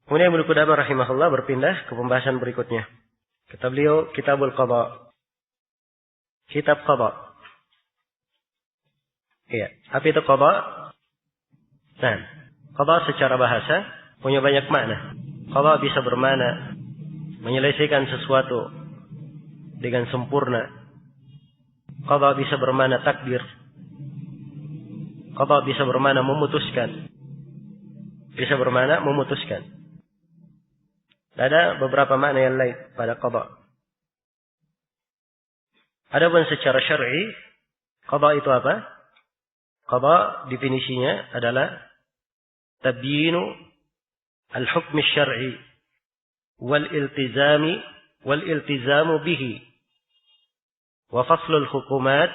Kemudian Ibnu Qudamah rahimahullah berpindah ke pembahasan berikutnya. Kata beliau, Kitabul Qadha. Kitab Qadha. Iya, apa itu Qadha? Nah, Qadha secara bahasa punya banyak makna. Qadha bisa bermakna menyelesaikan sesuatu dengan sempurna. Qadha bisa bermakna takdir. Qadha bisa bermakna memutuskan. Bisa bermakna memutuskan. Ada beberapa makna yang lain pada qadha. Adapun secara syar'i, qadha itu apa? Qadha definisinya adalah tabyinu al-hukm asy-syar'i wal iltizamu bihi wa faslul hukumat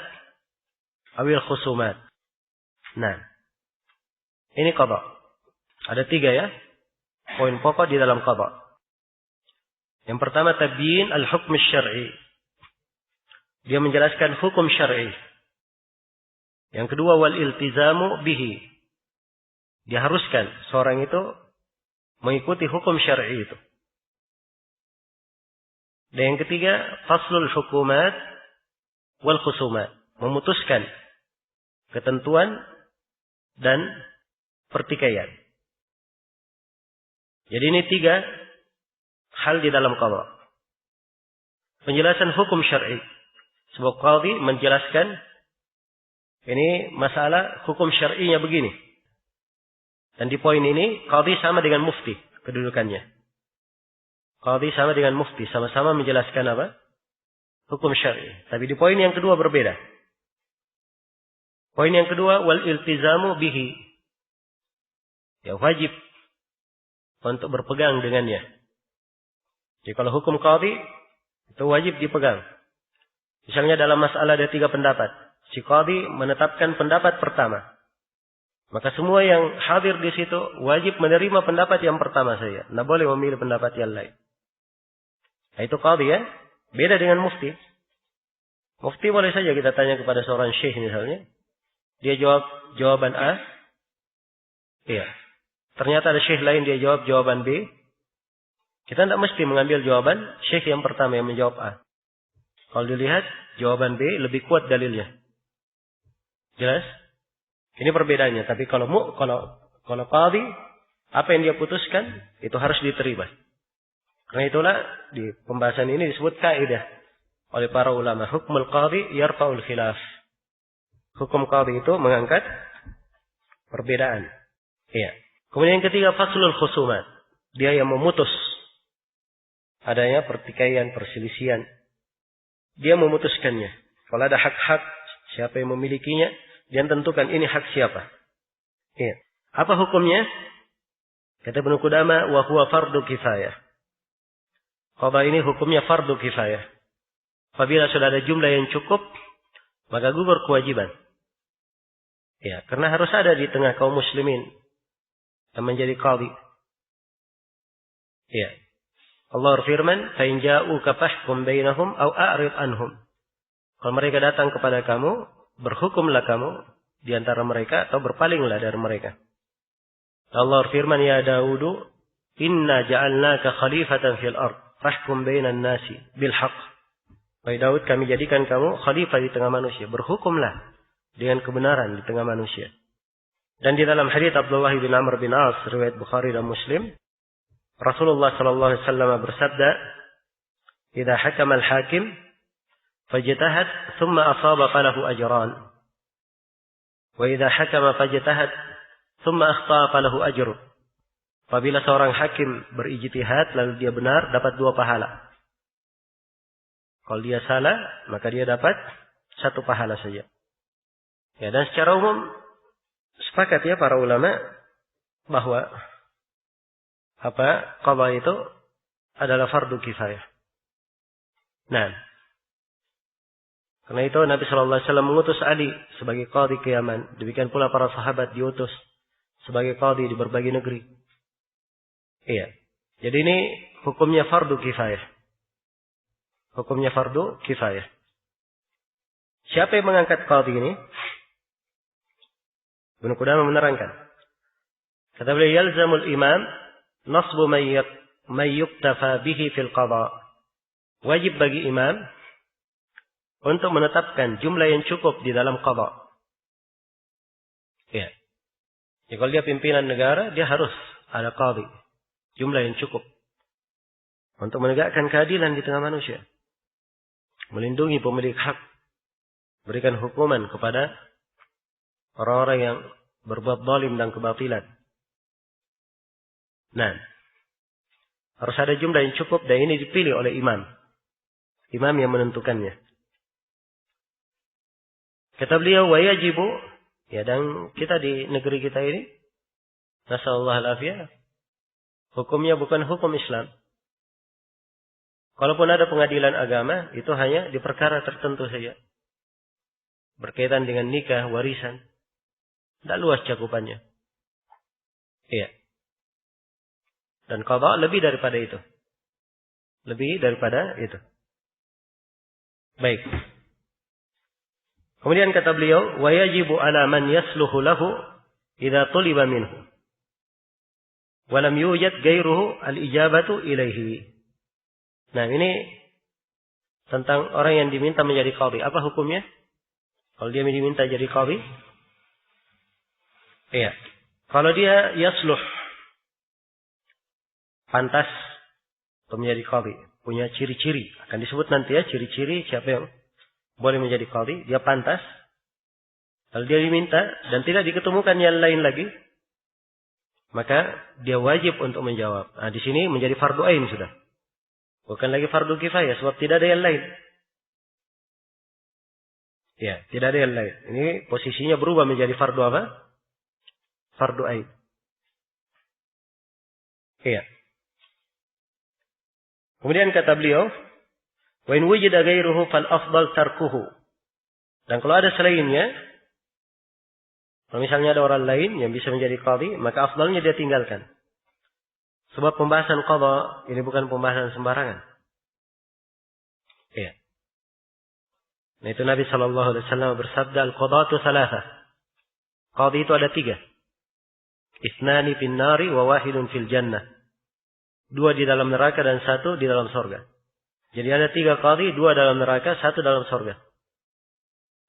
awil khusumat. Nah, ini qadha. Ada 3 ya. Poin pokok di dalam qadha. Yang pertama tabyin al-hukm asy-syar'i. Dia menjelaskan hukum syar'i. Yang kedua wal iltizamu bihi. Dia haruskan seorang itu mengikuti hukum syar'i itu. Dan yang ketiga faslul hukumat wal khusumat. Memutuskan ketentuan dan pertikaian. Jadi ini 3 hal di dalam qadha. Penjelasan hukum syar'i. Sebuah qadhi menjelaskan ini masalah hukum syar'inya begini. Dan di poin ini qadhi sama dengan mufti kedudukannya. Qadhi sama dengan mufti, sama-sama menjelaskan apa? Hukum syar'i. Tapi di poin yang kedua berbeda. Poin yang kedua wal iltizamu bihi. Ya wajib untuk berpegang dengannya. Jadi kalau hukum qadhi itu wajib dipegang. Misalnya dalam masalah ada 3 pendapat. Si qadhi menetapkan pendapat pertama. Maka semua yang hadir di situ wajib menerima pendapat yang pertama saja. Tidak boleh memilih pendapat yang lain. Nah, itu qadhi ya. Beda dengan mufti. Mufti boleh saja kita tanya kepada seorang syekh misalnya. Dia jawab jawaban A. Iya. Ternyata ada syekh lain dia jawab jawaban B. Kita tidak mesti mengambil jawaban syekh yang pertama yang menjawab A. Kalau dilihat jawaban B lebih kuat dalilnya. Jelas? Ini perbedaannya. Tapi kalau qadhi, apa yang dia putuskan itu harus diterima. Karena itulah di pembahasan ini disebut kaidah oleh para ulama. Hukmul qadhi yarfa'ul khilaf. Hukum qadhi itu mengangkat perbedaan. Iya. Kemudian yang ketiga faslul khusumat. Dia yang memutus adanya pertikaian, perselisihan. Dia memutuskannya. Kalau ada hak-hak, siapa yang memilikinya, dia tentukan ini hak siapa. Ya. Apa hukumnya? Kata Ibnu Qudamah, wa huwa fardu kifayah. Qadha ini hukumnya fardu kifayah. Apabila sudah ada jumlah yang cukup, maka gugur kewajiban. Ya, karena harus ada di tengah kaum muslimin yang menjadi qadhi. Ya. Allah berfirman, "Fa in ja'uka fahkum bainahum aw a'rid anhum." Kalau mereka datang kepada kamu, berhukumlah kamu di antara mereka atau berpalinglah dari mereka. Allah berfirman, "Ya Daudu, inna ja'alnaka khalifatan fil ard, fahkum bainan nasi bil haqq." Wahai Daud, kami jadikan kamu khalifah di tengah manusia, berhukumlah dengan kebenaran di tengah manusia. Dan di dalam hadits Abdullah bin Amr bin As riwayat Bukhari dan Muslim, Rasulullah sallallahu alaihi wasallam bersabda, "Idza hakama al-hakim fajtahad thumma asaba falahu ajran. Wa idza hakama fajtahad thumma akhta'a falahu ajr." Apabila seorang hakim berijtihad lalu dia benar, dapat 2 pahala. Kalau dia salah, maka dia dapat 1 pahala saja. Ya, dan secara umum sepakat ya para ulama bahwa qadha itu adalah fardu kifayah. Nah, karena itu Nabi sallallahu alaihi wasallam mengutus Ali sebagai qadhi ke Yaman. Demikian pula para sahabat diutus sebagai qadhi di berbagai negeri. Iya. Jadi ini hukumnya fardu kifayah. Hukumnya fardu kifayah. Siapa yang mengangkat qadhi ini? Ibnu Qudamah menerangkan. Kata beliau, "Yalzamul imam nasbu man yuktafa bihi fil qada. Wajib bagi imam untuk menetapkan jumlah yang cukup di dalam qada. Ya. Jadi kalau dia pimpinan negara, dia harus ada qadhi. Jumlah yang cukup. Untuk menegakkan keadilan di tengah manusia. Melindungi pemilik hak. Berikan hukuman kepada orang-orang yang berbuat zalim dan kebatilan. Nah, harus ada jumlah yang cukup dan ini dipilih oleh imam. Imam yang menentukannya. Kata beliau, wa yajibu, ya, dan kita di negeri kita ini, nasallallahu alafiyah, hukumnya bukan hukum Islam. Kalaupun ada pengadilan agama, itu hanya di perkara tertentu saja. Berkaitan dengan nikah, warisan. Tidak luas cakupannya. Iya. Dan qada lebih daripada itu. Lebih daripada itu. Baik. Kemudian kata beliau, wa yajibu ala man yasluhu lahu idza tuliba minhu. Wa lam yujad ghairuhu al-ijabatu ilaihi. Nah, ini tentang orang yang diminta menjadi qadhi. Apa hukumnya? Kalau dia diminta jadi qadhi? Iya. Kalau dia yasluh, pantas untuk menjadi qadhi, punya ciri-ciri. Akan disebut nanti ya ciri-ciri siapa yang boleh menjadi qadhi. Dia pantas. Kalau dia diminta dan tidak diketemukan yang lain lagi, maka dia wajib untuk menjawab. Nah, di sini menjadi fardu ain sudah. Bukan lagi fardu kifayah sebab tidak ada yang lain. Ya, tidak ada yang lain. Ini posisinya berubah menjadi fardu apa? Fardu ain. Iya. Kemudian kata beliau, wa in wujida ghairuhu fal afdal tarkuhu. Dan kalau ada selainnya, kalau misalnya ada orang lain yang bisa menjadi qadhi, maka afdalnya dia tinggalkan. Sebab pembahasan qadha ini bukan pembahasan sembarangan. Iya. Nah, itu Nabi sallallahu alaihi wasallam bersabda, al-qadhatu thalatha. Qadhi itu ada 3. Ithnani fin nari wa wahidun fil jannah. 2 di dalam neraka dan 1 di dalam surga. Jadi ada 3 qadhi, 2 dalam neraka, 1 dalam surga.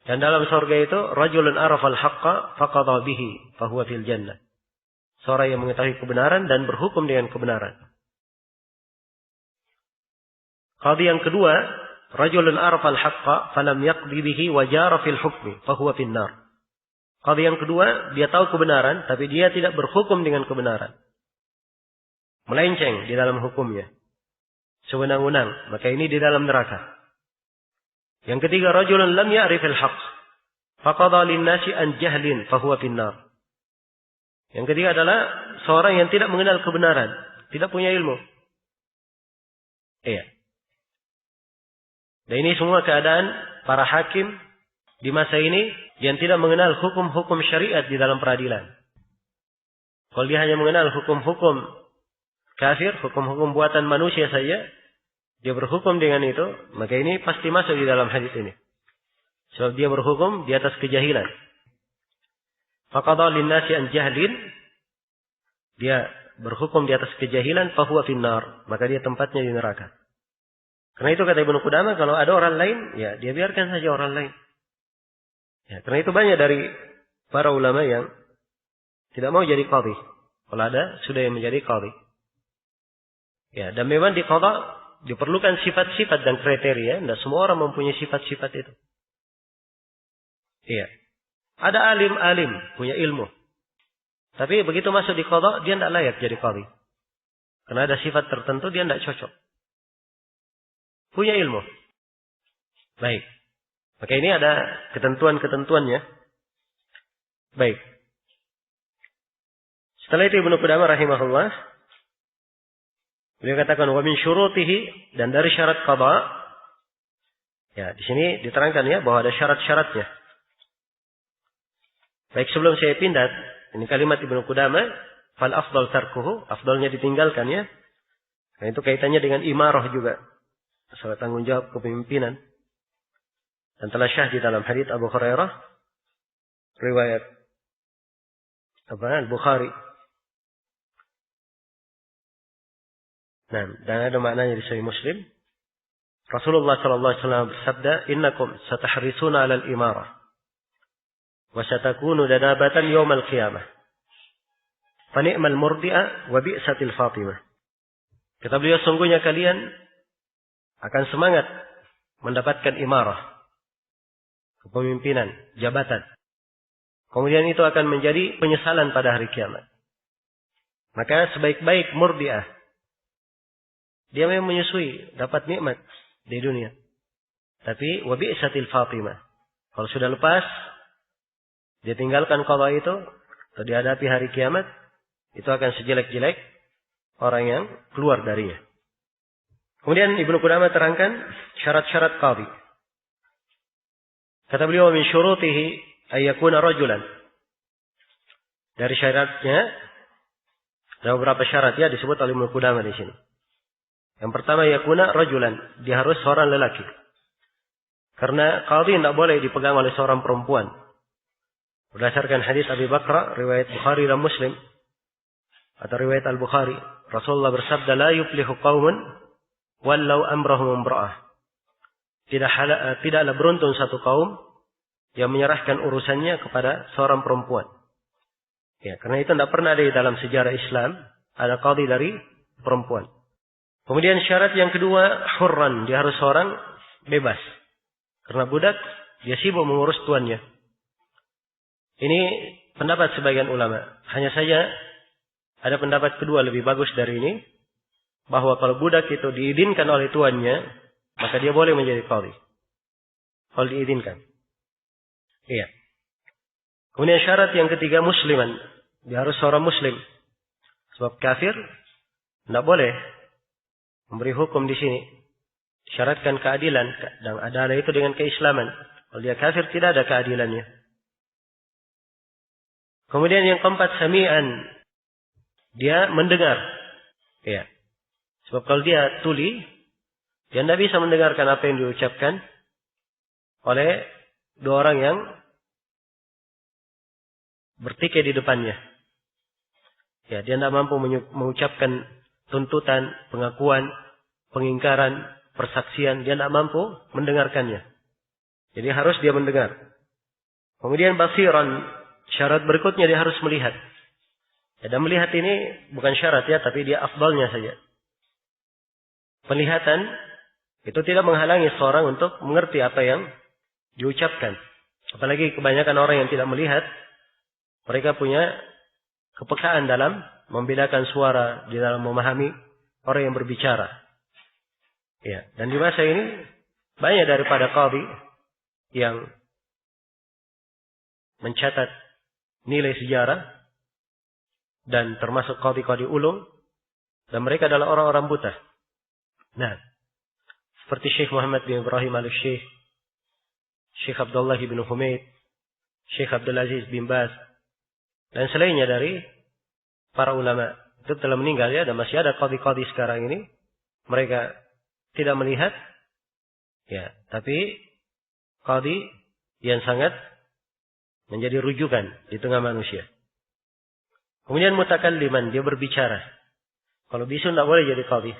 Dan dalam surga itu rajulun arafal haqqa faqadha bihi fahuwa fil jannah. Seorang yang mengetahui kebenaran dan berhukum dengan kebenaran. Qadhi yang kedua, rajulun arafal haqqa falam yaqdi bihi wa jara fil hukmi fahuwa fin nar. Qadhi yang kedua, dia tahu kebenaran tapi dia tidak berhukum dengan kebenaran. Melenceng di dalam hukumnya. Sewenang-wenang, maka ini di dalam neraka. Yang ketiga, rajulun lam ya'rifil haqq faqadha lin-nasi an jahlin fahuwa fin nar. Yang ketiga adalah seorang yang tidak mengenal kebenaran, tidak punya ilmu. Iya. Dan ini semua keadaan para hakim di masa ini yang tidak mengenal hukum-hukum syariat di dalam peradilan. Kalau dia hanya mengenal hukum-hukum kafir, hukum-hukum buatan manusia saja, dia berhukum dengan itu, maka ini pasti masuk di dalam hadis ini. Sebab dia berhukum di atas kejahilan. Faqadha lin-nasi an jahlin, dia berhukum di atas kejahilan, fahuwa finnar, maka dia tempatnya di neraka. Karena itu kata Ibnu Qudamah, kalau ada orang lain, ya dia biarkan saja orang lain. Ya, karena itu banyak dari para ulama yang tidak mau jadi qadhi. Kalau ada, sudah yang menjadi qadhi. Ya, dan memang di qadha diperlukan sifat-sifat dan kriteria. Tidak semua orang mempunyai sifat-sifat itu. Iya. Ada alim-alim, punya ilmu. Tapi begitu masuk di qadha, dia tidak layak jadi qadhi. Karena ada sifat tertentu, dia tidak cocok. Punya ilmu. Baik. Maka ini ada ketentuan-ketentuannya. Baik. Setelah itu Ibnu Qudamah rahimahullah, beliau katakan wa min syurutihi, dan dari syarat qadha. Ya, di sini diterangkan ya bahwa ada syarat-syaratnya. Baik, sebelum saya pindah, ini kalimat Ibnu Qudamah, fal afdal tarkuhu, afdalnya ditinggalkan ya. Nah, itu kaitannya dengan imarah juga. Masalah tanggung jawab kepemimpinan. Dan telah syah di dalam hadits Abu Hurairah, riwayat Al-Bukhari. Nah, dan ada maknanya di Sahih Muslim. Rasulullah sallallahu alaihi wasallam bersabda, "Innakum satahrisuna 'alal imarah wa satakunu danabatan yaumal qiyamah. Fa ni'mal murdi'a wa bi'satil fatimah." Kata beliau, sungguhnya kalian akan semangat mendapatkan imarah, kepemimpinan, jabatan. Kemudian itu akan menjadi penyesalan pada hari kiamat. Maka sebaik-baik murdi'ah, dia memang menyusui, dapat nikmat di dunia. Tapi wa bi'satil fatimah, kalau sudah lepas, dia tinggalkan qada itu, atau dihadapi hari kiamat, itu akan sejelek-jelek orang yang keluar darinya. Kemudian Ibnu Qudamah terangkan syarat-syarat qadhi. Kata beliau, min syurutihi ayyakuna rajulan. Dari syaratnya ada beberapa syarat ya disebut oleh Ibnu Qudamah di sini. Yang pertama, yakuna rajulan, dia harus seorang lelaki. Karena qadhi tidak boleh dipegang oleh seorang perempuan. Berdasarkan hadis Abi Bakra, riwayat Bukhari dan Muslim, atau riwayat Al-Bukhari, Rasulullah bersabda, la yuflihu qaumun wallau amrahum imra'ah. Tidaklah beruntung satu kaum yang menyerahkan urusannya kepada seorang perempuan. Ya, karena itu tidak pernah ada di dalam sejarah Islam ada qadhi dari perempuan. Kemudian syarat yang kedua, hurran, dia harus seorang bebas. Karena budak, dia sibuk mengurus tuannya. Ini pendapat sebagian ulama. Hanya saja ada pendapat kedua lebih bagus dari ini, bahwa kalau budak itu diizinkan oleh tuannya, maka dia boleh menjadi qadhi. Kalau diizinkan. Iya. Kemudian syarat yang ketiga, musliman. Dia harus seorang muslim. Sebab kafir tidak boleh memberi hukum di sini. Syaratkan keadilan, dan adalah itu dengan keislaman. Kalau dia kafir tidak ada keadilannya. Kemudian yang keempat, sami'an. Dia mendengar. Ya. Sebab kalau dia tuli, dia tidak bisa mendengarkan apa yang diucapkan oleh dua orang yang bertikai di depannya. Ya, dia tidak mampu mengucapkan tuntutan, pengakuan, pengingkaran, persaksian. Dia tidak mampu mendengarkannya. Jadi harus dia mendengar. Kemudian basiran, syarat berikutnya dia harus melihat. Ya, dan melihat ini bukan syarat ya, tapi dia afdalnya saja. Penglihatan itu tidak menghalangi seorang untuk mengerti apa yang diucapkan. Apalagi kebanyakan orang yang tidak melihat, mereka punya kepekaan dalam membedakan suara, di dalam memahami orang yang berbicara. Ya, dan di masa ini banyak daripada qadhi yang mencatat nilai sejarah dan termasuk qadhi-qadhi ulung, dan mereka adalah orang-orang buta. Nah, seperti Syekh Muhammad bin Ibrahim al-Syekh, Syekh Abdullah bin Humaid, Syekh Abdul Aziz bin Baz, dan selainnya dari para ulama. Itu telah meninggal ya, dan masih ada qadhi-qadhi sekarang ini. Mereka tidak melihat, ya, tapi qadhi yang sangat menjadi rujukan di tengah manusia. Kemudian mutakalliman, dia berbicara. Kalau bisu tidak boleh jadi qadhi.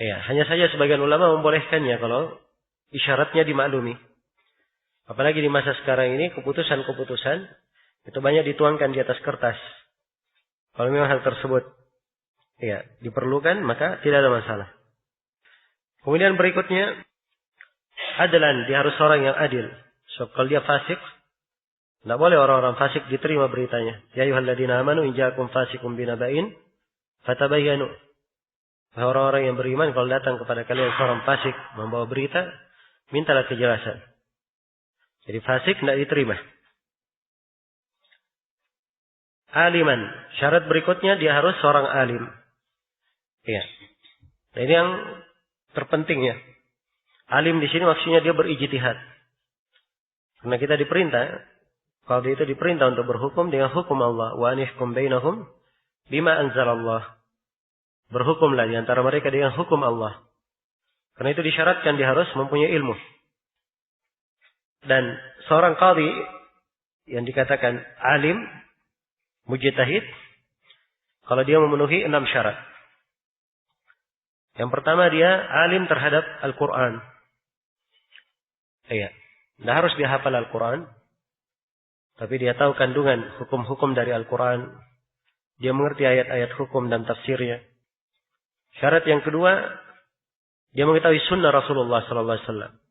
Ya, hanya saja sebagian ulama membolehkannya kalau isyaratnya dimaklumi. Apalagi di masa sekarang ini keputusan-keputusan itu banyak dituangkan di atas kertas. Kalau memang hal tersebut ya diperlukan, maka tidak ada masalah. Kemudian berikutnya, adalan, dia harus orang yang adil. So, kalau dia fasik, tidak boleh orang-orang fasik diterima beritanya. Ya ayyuhalladzina amanu in ja'akum fasiqun binaba'in fatabayyanu. Orang-orang yang beriman, kalau datang kepada kalian seorang fasik membawa berita, mintalah kejelasan. Jadi fasik tidak diterima. Aliman, syarat berikutnya dia harus seorang alim. Ya. Nah, ini yang terpenting ya. Alim di sini maksudnya dia berijtihad. Karena kita diperintah, kalau itu diperintah untuk berhukum dengan hukum Allah. Wa anihkum bainahum bima anzalallah. Berhukumlah di antara mereka dengan hukum Allah. Karena itu disyaratkan dia harus mempunyai ilmu. Dan seorang qadhi yang dikatakan alim, mujtahid, kalau dia memenuhi 6 syarat. Yang pertama dia alim terhadap Al-Quran. Iya. Tidak harus dia hafal Al-Quran. Tapi dia tahu kandungan hukum-hukum dari Al-Quran. Dia mengerti ayat-ayat hukum dan tafsirnya. Syarat yang kedua, dia mengetahui sunnah Rasulullah SAW.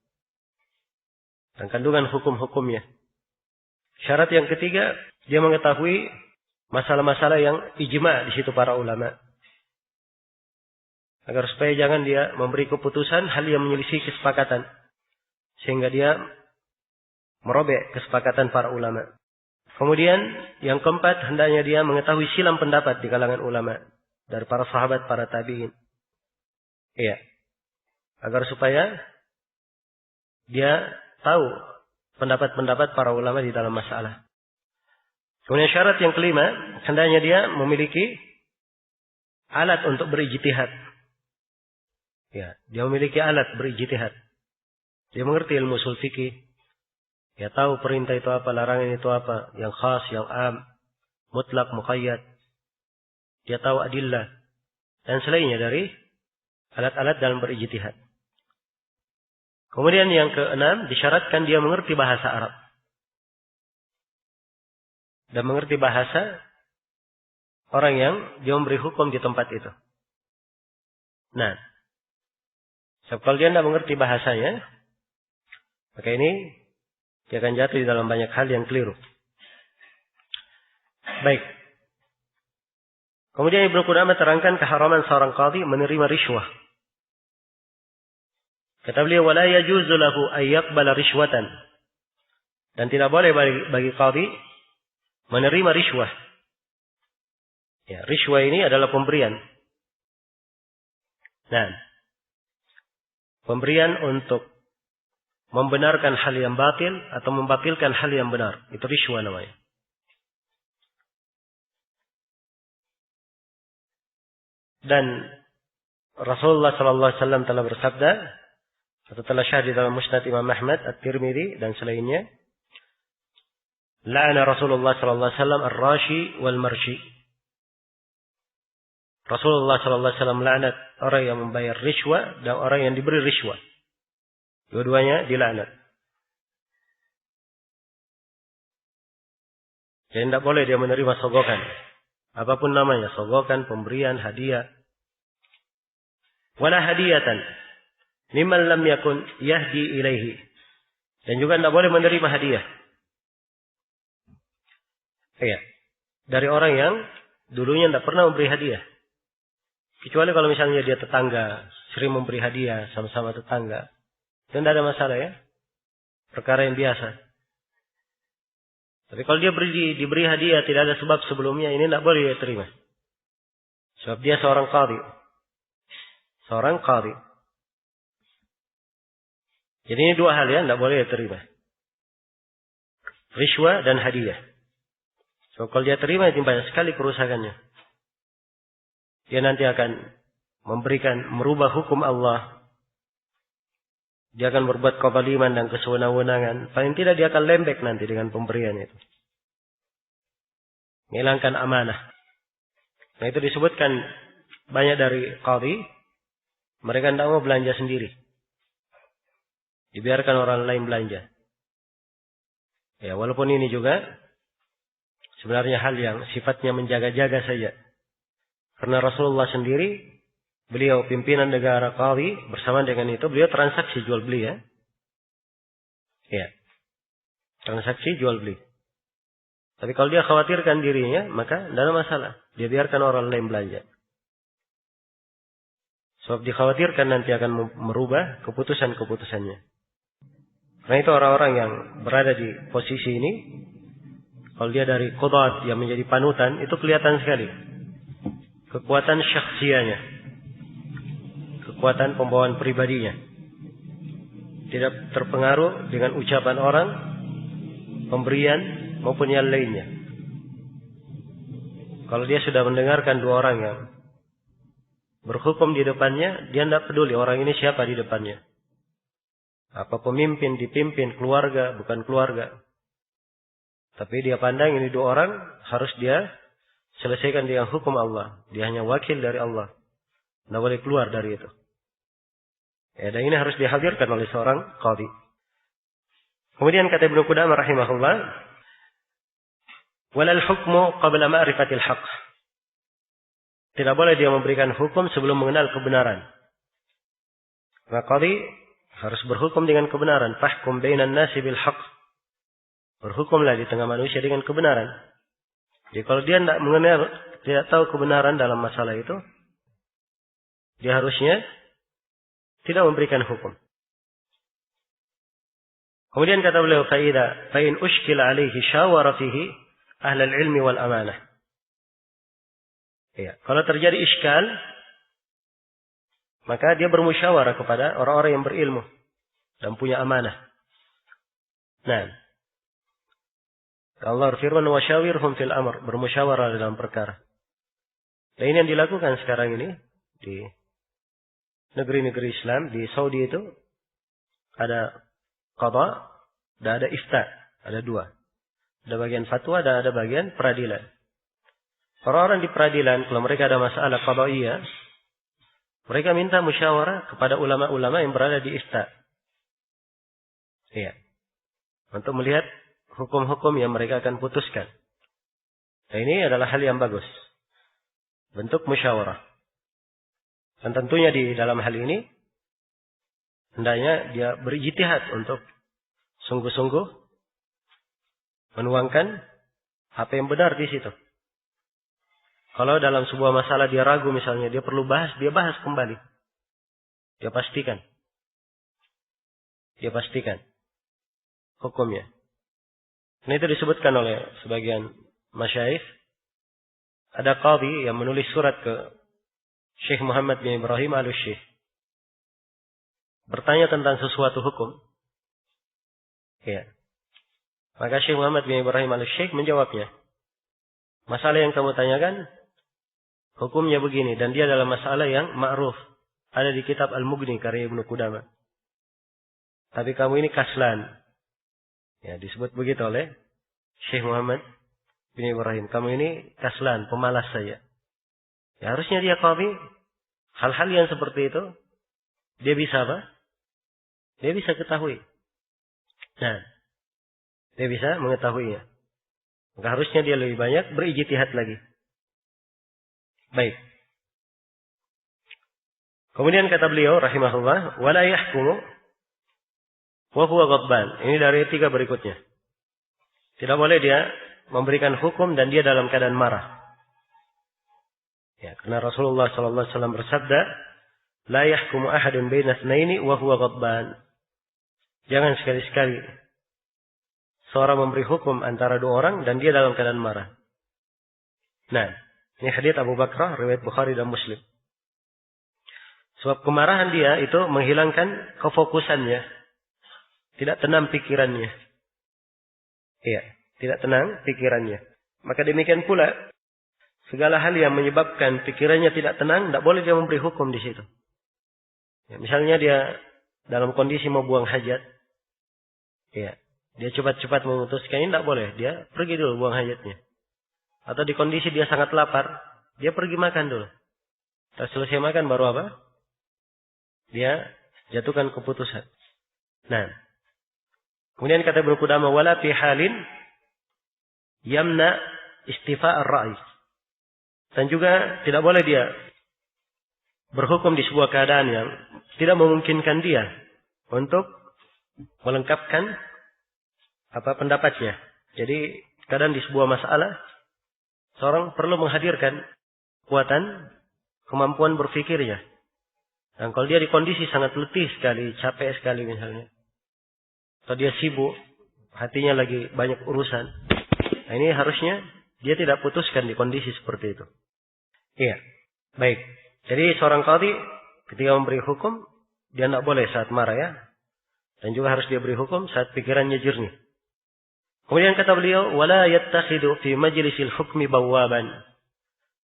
Dan kandungan hukum-hukumnya. Syarat yang ketiga, dia mengetahui masalah-masalah yang ijma' di situ para ulama. Agar supaya jangan dia memberi keputusan hal yang menyelisih kesepakatan. Sehingga dia merobek kesepakatan para ulama. Kemudian yang keempat, hendaknya dia mengetahui silang pendapat di kalangan ulama. Dari para sahabat, para tabi'in. Iya. Agar supaya dia tahu pendapat-pendapat para ulama di dalam masalah. Kemudian syarat yang kelima, hendaknya dia memiliki alat untuk berijtihad. Ya, dia memiliki alat berijtihad. Dia mengerti ilmu ushul fikih. Dia tahu perintah itu apa, larangan itu apa, yang khas, yang am, mutlak, muqayyad. Dia tahu adillah dan selainnya dari alat-alat dalam berijtihad. Kemudian yang keenam, disyaratkan dia mengerti bahasa Arab. Dan mengerti bahasa orang yang dia memberi hukum di tempat itu. Nah, kalau dia tidak mengerti bahasanya, maka ini dia akan jatuh di dalam banyak hal yang keliru. Baik. Kemudian Ibnu Qudamah terangkan keharaman seorang qadhi menerima rishwah. Kata beliau, wala yajuzu lahu an yaqbala rishwatan. Dan tidak boleh bagi qadhi menerima rishwah. Ya, rishwah ini adalah pemberian. Nah, pemberian untuk membenarkan hal yang batil atau membatilkan hal yang benar. Itu rishwah namanya. Dan Rasulullah SAW telah bersabda, atau telah syahid dalam Musnad Imam Ahmad, At-Tirmidzi dan selainnya, la'ana Rasulullah SAW ar-rashi wal-marshi. Rasulullah SAW melaknat orang yang membayar rishwah dan orang yang diberi rishwah. Dua-duanya dilaknat. Jadi tidak boleh dia menerima sogokan. Apapun namanya, sogokan, pemberian, hadiah. Wala hadiyatan mimman lam yakun yahdi ilaihi. Dan juga tidak boleh menerima hadiah. Iya. Dari orang yang dulunya tidak pernah memberi hadiah. Kecuali kalau misalnya dia tetangga, sering memberi hadiah sama-sama tetangga. Itu tidak ada masalah ya. Perkara yang biasa. Tapi kalau dia diberi hadiah tidak ada sebab sebelumnya, ini tidak boleh dia terima. Sebab dia seorang qadhi. Seorang qadhi. Jadi ini dua hal ya, tidak boleh dia terima. Rishwah dan hadiah. So, kalau dia terima, itu banyak sekali kerusakannya. Dia nanti akan merubah hukum Allah. Dia akan berbuat kezaliman dan kesewenang-wenangan. Paling tidak dia akan lembek nanti dengan pemberian itu. Menghilangkan amanah. Nah itu disebutkan banyak dari qadhi. Mereka tidak mau belanja sendiri. Dibiarkan orang lain belanja. Ya walaupun ini juga sebenarnya hal yang sifatnya menjaga-jaga saja. Karena Rasulullah sendiri, beliau pimpinan negara qadhi, bersama dengan itu beliau transaksi jual beli ya. Ya. Transaksi jual beli. Tapi kalau dia khawatirkan dirinya, maka tidak ada masalah. Dia biarkan orang lain belanja. Sebab dikhawatirkan nanti akan merubah keputusan-keputusannya. Karena itu orang-orang yang berada di posisi ini, kalau dia dari qudat yang menjadi panutan, itu kelihatan sekali. Kekuatan syakhsiyahnya. Kekuatan pembawaan pribadinya. Tidak terpengaruh dengan ucapan orang, pemberian maupun yang lainnya. Kalau dia sudah mendengarkan dua orang yang berhukum di depannya, dia tidak peduli orang ini siapa di depannya. Apa pemimpin, dipimpin, keluarga, bukan keluarga. Tapi dia pandang ini dua orang, harus dia selesaikan dengan hukum Allah. Dia hanya wakil dari Allah. Tidak boleh keluar dari itu. Ya, dan ini harus dihadirkan oleh seorang qadhi. Kemudian kata Ibnu Qudamah rahimahullah, walal hukmu qabla ma'rifatil haqq. Tidak boleh dia memberikan hukum sebelum mengenal kebenaran. Maka qadhi harus berhukum dengan kebenaran. Fahkum bainan nasi bil haqq. Berhukumlah di tengah manusia dengan kebenaran. Jadi kalau dia tidak mengenal, tidak tahu kebenaran dalam masalah itu, dia harusnya tidak memberikan hukum. Kemudian kata beliau, fa in ushkila alaihi syawara fihi ahlul ilmi wal amanah. Ya, kalau terjadi iskal, maka dia bermusyawarah kepada orang-orang yang berilmu dan punya amanah. Nah, Allah firman wa syawirhum fil amr, bermusyawarah dalam perkara. Dan ini yang dilakukan sekarang ini di negeri-negeri Islam, di Saudi itu ada qadha dan ada ifta, ada dua. Ada bagian fatwa dan ada bagian peradilan. Orang-orang di peradilan kalau mereka ada masalah qadhaiyah, mereka minta musyawarah kepada ulama-ulama yang berada di ifta. Iya. Untuk melihat hukum-hukum yang mereka akan putuskan. Nah, ini adalah hal yang bagus. Bentuk musyawarah. Dan tentunya di dalam hal ini, hendaknya dia berijtihad untuk sungguh-sungguh menuangkan apa yang benar di situ. Kalau dalam sebuah masalah dia ragu misalnya, dia perlu bahas, dia bahas kembali. Dia pastikan. Dia pastikan hukumnya. Nah, itu disebutkan oleh sebagian masyayikh. Ada qadhi yang menulis surat ke Syekh Muhammad bin Ibrahim al-Syekh. Bertanya tentang sesuatu hukum. Ya. Maka Syekh Muhammad bin Ibrahim al-Syekh menjawabnya. Masalah yang kamu tanyakan, hukumnya begini. Dan dia adalah masalah yang ma'ruf. Ada di kitab Al-Mughni karya Ibnu Qudamah. Tapi kamu ini kaslan. Ya, disebut begitu oleh Syekh Muhammad bin Ibrahim. Kamu ini kaslan, pemalas saja. Ya, harusnya dia qadhi. Hal-hal yang seperti itu, dia bisa apa? Dia bisa ketahui. Nah, dia bisa mengetahuinya. Maka harusnya dia lebih banyak berijtihad lagi. Baik. Kemudian kata beliau rahimahullah, wala yahkumu wa huwa ghadban. Ini dari 3 berikutnya. Tidak boleh dia memberikan hukum dan dia dalam keadaan marah. Ya, karena Rasulullah sallallahu alaihi wasallam bersabda, la yahkumu ahadun baina itsnaini wa huwa ghadban. Jangan sekali-sekali seorang memberi hukum antara 2 orang dan dia dalam keadaan marah. Nah, ini hadits Abu Bakrah riwayat Bukhari dan Muslim. Sebab kemarahan dia itu menghilangkan kefokusannya. Tidak tenang pikirannya. Iya, tidak tenang pikirannya. Maka demikian pula segala hal yang menyebabkan pikirannya tidak tenang, tidak boleh dia memberi hukum di situ. Ya, misalnya dia dalam kondisi mau buang hajat, ya, dia cepat-cepat memutuskan, ini tidak boleh. Dia pergi dulu buang hajatnya. Atau di kondisi dia sangat lapar, dia pergi makan dulu. Setelah selesai makan baru apa? Dia jatuhkan keputusan. Nah, kemudian kata Ibnu Qudamah, wala fi halin yamna istifa' ar-ra'i. Dan juga tidak boleh dia berhukum di sebuah keadaan yang tidak memungkinkan dia untuk melengkapkan pendapatnya. Jadi kadang di sebuah masalah seorang perlu menghadirkan kekuatan, kemampuan berfikirnya. Dan kalau dia di kondisi sangat letih sekali, capek sekali misalnya, atau dia sibuk, hatinya lagi banyak urusan, nah ini harusnya dia tidak putuskan di kondisi seperti itu. Iya, baik. Jadi seorang qadhi ketika memberi hukum, dia tidak boleh saat marah ya. Dan juga harus dia beri hukum saat pikirannya jernih. Kemudian kata beliau, wala yattakhidu fi majlisil hukmi bawwaban.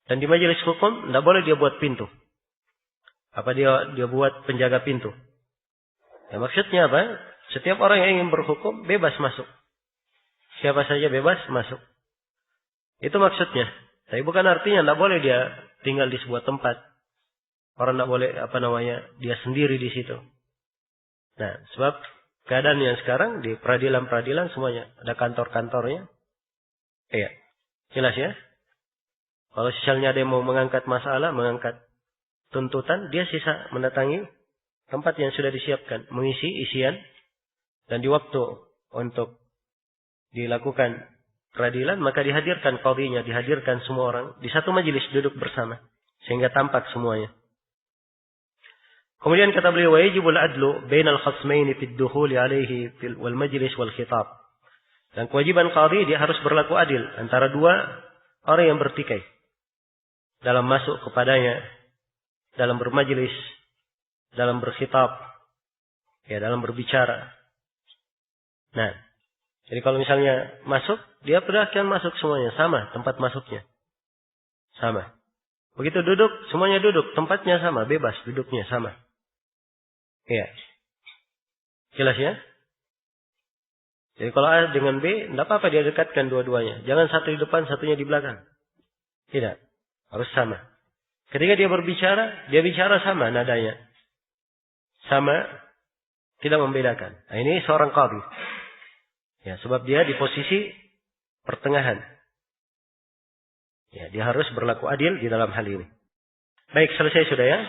Dan di majelis hukum tidak boleh dia buat pintu. Apa dia buat penjaga pintu? Ya, maksudnya apa? Setiap orang yang ingin berhukum bebas masuk. Siapa saja bebas masuk. Itu maksudnya. Tapi bukan artinya tidak boleh dia tinggal di sebuah tempat. Orang tidak boleh dia sendiri di situ. Nah, sebab keadaan yang sekarang di peradilan-peradilan semuanya ada kantor-kantornya. Iya, jelas ya. Kalau misalnya ada yang mau mengangkat masalah, mengangkat tuntutan, dia sisa mendatangi tempat yang sudah disiapkan, mengisi isian, dan di waktu untuk dilakukan peradilan, maka dihadirkan qadhinya, dihadirkan semua orang di satu majelis duduk bersama, sehingga tampak semuanya. Kemudian kata beliau, wajibul adlu bainal khasmaini fid dukhuli alaihi wal majlis wal khitab. Dan kewajiban qadhi dia harus berlaku adil antara dua orang yang bertikai dalam masuk kepadanya, dalam bermajlis, dalam berkhitab, ya dalam berbicara. Nah, jadi kalau misalnya masuk, dia perhatikan masuk semuanya sama, tempat masuknya sama. Begitu duduk, semuanya duduk, tempatnya sama, bebas duduknya sama. Ya. Jelas ya? Jadi kalau A dengan B, tidak apa-apa dia dekatkan dua-duanya. Jangan satu di depan, satunya di belakang. Tidak. Harus sama. Ketika dia berbicara, dia bicara sama nadanya. Sama, tidak membedakan. Nah, ini seorang qadhi. Ya, sebab dia di posisi pertengahan. Ya, dia harus berlaku adil di dalam hal ini. Baik, selesai sudah ya.